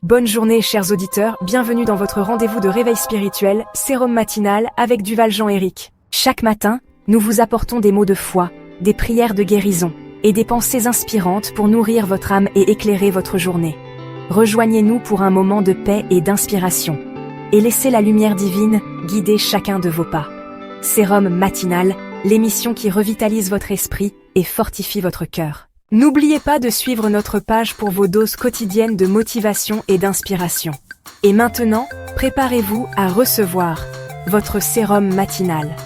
Bonne journée, chers auditeurs, bienvenue dans votre rendez-vous de réveil spirituel, Sérum matinal avec Duval Jean-Éric. Chaque matin, nous vous apportons des mots de foi, des prières de guérison et des pensées inspirantes pour nourrir votre âme et éclairer votre journée. Rejoignez-nous pour un moment de paix et d'inspiration. Et laissez la lumière divine guider chacun de vos pas. Sérum matinal, l'émission qui revitalise votre esprit et fortifie votre cœur. N'oubliez pas de suivre notre page pour vos doses quotidiennes de motivation et d'inspiration. Et maintenant, préparez-vous à recevoir votre sérum matinal.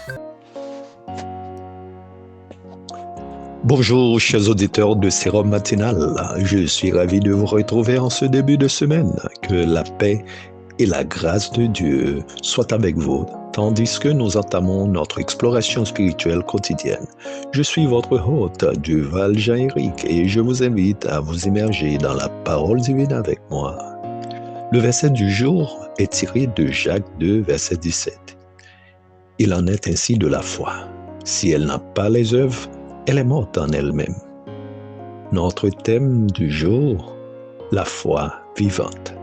Bonjour chers auditeurs de Sérum Matinal, je suis ravi de vous retrouver en ce début de semaine. Que la paix et la grâce de Dieu soient avec vous, tandis que nous entamons notre exploration spirituelle quotidienne. Je suis votre hôte, Duval Jean-Éric, et je vous invite à vous immerger dans la parole divine avec moi. Le verset du jour est tiré de Jacques 2, verset 17. Il en est ainsi de la foi. Si elle n'a pas les œuvres, elle est morte en elle-même. Notre thème du jour, la foi vivante.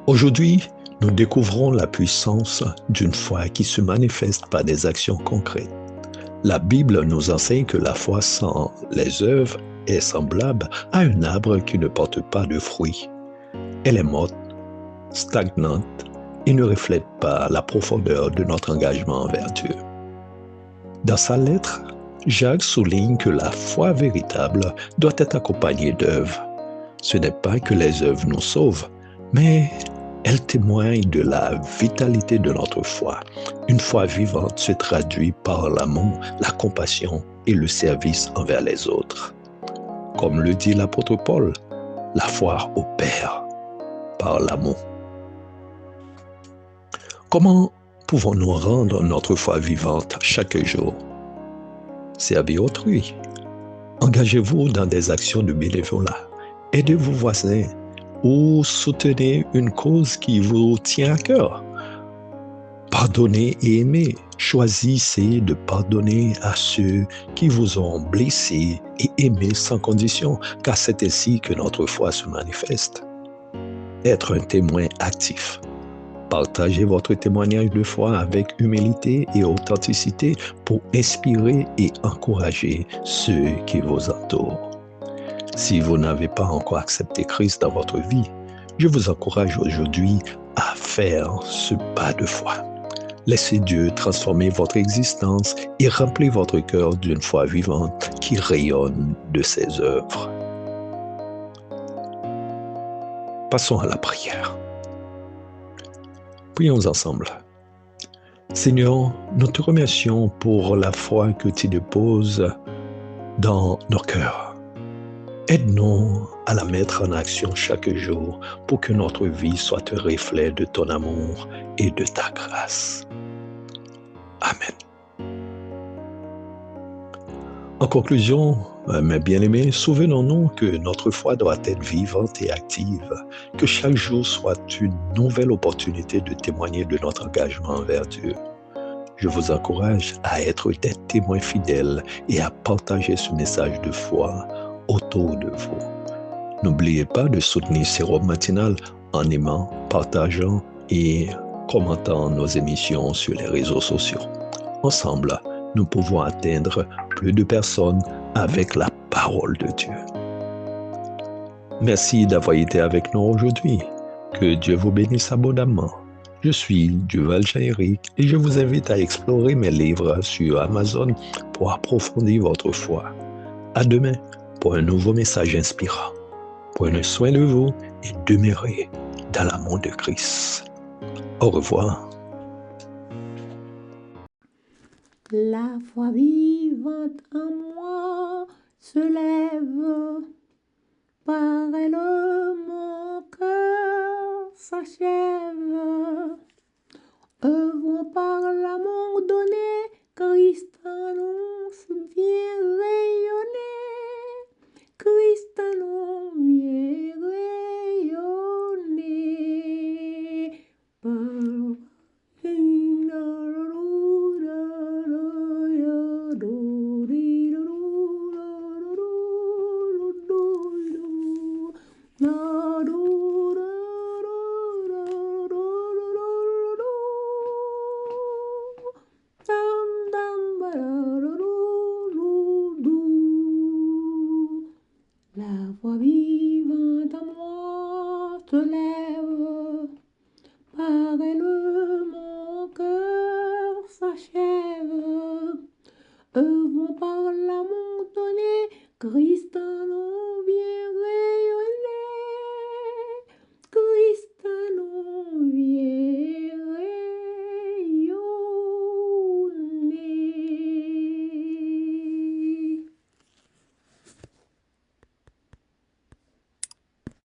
Aujourd'hui, nous découvrons la puissance d'une foi qui se manifeste par des actions concrètes. La Bible nous enseigne que la foi sans les œuvres est semblable à un arbre qui ne porte pas de fruits. Elle est morte, stagnante et ne reflète pas la profondeur de notre engagement envers Dieu. Dans sa lettre, Jacques souligne que la foi véritable doit être accompagnée d'œuvres. Ce n'est pas que les œuvres nous sauvent, mais elles témoignent de la vitalité de notre foi. Une foi vivante se traduit par l'amour, la compassion et le service envers les autres. Comme le dit l'apôtre Paul, la foi opère par l'amour. Comment pouvons-nous rendre notre foi vivante chaque jour? Servir autrui. Engagez-vous dans des actions de bénévolat. Aidez vos voisins ou soutenez une cause qui vous tient à cœur. Pardonnez et aimez. Choisissez de pardonner à ceux qui vous ont blessé et aimez sans condition, car c'est ainsi que notre foi se manifeste. Être un témoin actif. Partagez votre témoignage de foi avec humilité et authenticité pour inspirer et encourager ceux qui vous entourent. Si vous n'avez pas encore accepté Christ dans votre vie, je vous encourage aujourd'hui à faire ce pas de foi. Laissez Dieu transformer votre existence et remplir votre cœur d'une foi vivante qui rayonne de ses œuvres. Passons à la prière. Prions ensemble. Seigneur, nous te remercions pour la foi que tu déposes dans nos cœurs. Aide-nous à la mettre en action chaque jour pour que notre vie soit un reflet de ton amour et de ta grâce. Amen. En conclusion, mes bien-aimés, souvenons-nous que notre foi doit être vivante et active, que chaque jour soit une nouvelle opportunité de témoigner de notre engagement envers Dieu. Je vous encourage à être des témoins fidèles et à partager ce message de foi autour de vous. N'oubliez pas de soutenir Sérum Matinal en aimant, partageant et commentant nos émissions sur les réseaux sociaux. Ensemble, nous pouvons atteindre plus de personnes avec la parole de Dieu. Merci d'avoir été avec nous aujourd'hui. Que Dieu vous bénisse abondamment. Je suis Duval Jean-Éric et je vous invite à explorer mes livres sur Amazon pour approfondir votre foi. À demain pour un nouveau message inspirant. Prenez soin de vous et demeurez dans l'amour de Christ. Au revoir. La foi vivante en moi se lève, par elle mon cœur s'achève. Œuvrons par l'amour donné, Christ annonce bien rayonner, Christ annonce bien rayonner. La, do, do, do, do, do, do, do. Dam, dam, ba, da, do, do, do. La voix vivante à moi se lève, par elle mon cœur s'achève. Œuvrons par la montagne, Christ en